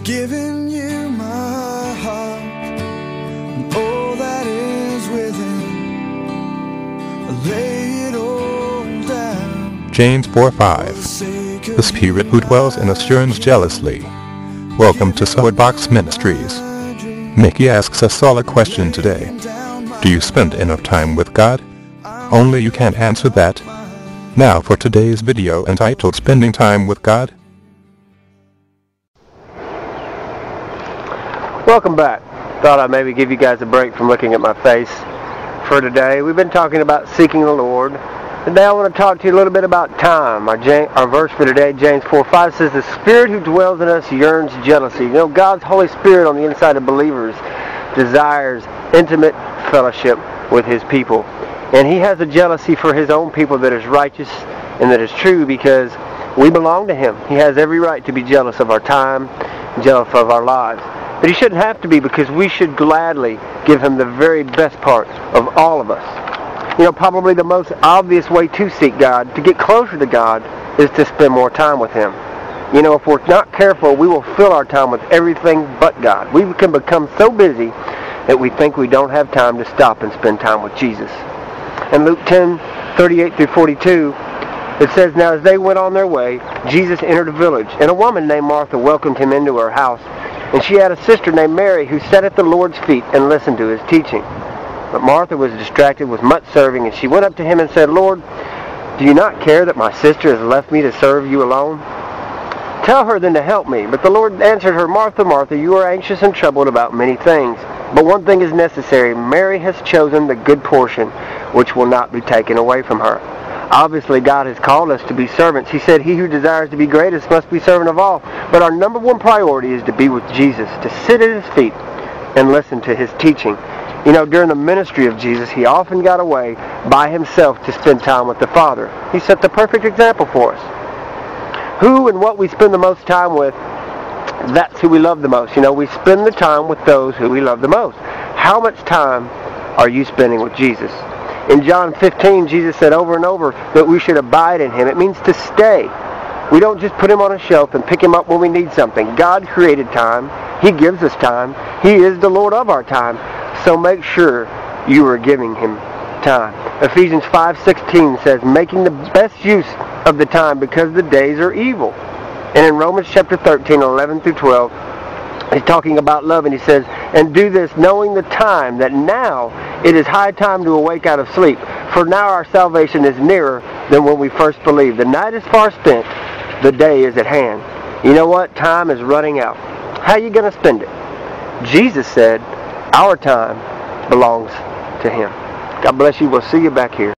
giving you my heart and all that is within. I lay it all down. James 4:5. The Spirit who dwells in us yearns jealously. Welcome to Swordbox Ministries. Mickey asks a solid question today. Do you spend enough time with God? Only you can answer that. Now for today's video entitled Spending Time with God. Welcome back. Thought I'd maybe give you guys a break from looking at my face for today. We've been talking about seeking the Lord. Today I want to talk to you a little bit about time. Our verse for today, James 4:5, says, the Spirit who dwells in us yearns jealousy. You know, God's Holy Spirit on the inside of believers desires intimate fellowship with His people. And He has a jealousy for His own people that is righteous and that is true because we belong to Him. He has every right to be jealous of our time, jealous of our lives. But He shouldn't have to be, because we should gladly give Him the very best parts of all of us. You know, probably the most obvious way to seek God, to get closer to God, is to spend more time with Him. You know, if we're not careful, we will fill our time with everything but God. We can become so busy that we think we don't have time to stop and spend time with Jesus. In Luke 10:38-42, it says, now as they went on their way, Jesus entered a village, and a woman named Martha welcomed Him into her house. And she had a sister named Mary who sat at the Lord's feet and listened to His teaching. But Martha was distracted with much serving, and she went up to Him and said, Lord, do you not care that my sister has left me to serve you alone? Tell her then to help me. But the Lord answered her, Martha, Martha, you are anxious and troubled about many things. But one thing is necessary. Mary has chosen the good portion, which will not be taken away from her. Obviously, God has called us to be servants. He said, he who desires to be greatest must be servant of all. But our number one priority is to be with Jesus, to sit at His feet and listen to His teaching. You know, during the ministry of Jesus, He often got away by Himself to spend time with the Father. He set the perfect example for us. Who and what we spend the most time with, that's who we love the most. You know, we spend the time with those who we love the most. How much time are you spending with Jesus? In John 15, Jesus said over and over that we should abide in Him. It means to stay. We don't just put Him on a shelf and pick Him up when we need something. God created time. He gives us time. He is the Lord of our time. So make sure you are giving Him time. Ephesians 5:16 says, making the best use of the time because the days are evil. And in Romans chapter 13:11-12, He's talking about love, and He says, and do this knowing the time, that now it is high time to awake out of sleep. For now our salvation is nearer than when we first believed. The night is far spent, the day is at hand. You know what? Time is running out. How are you going to spend it? Jesus said, our time belongs to Him. God bless you. We'll see you back here.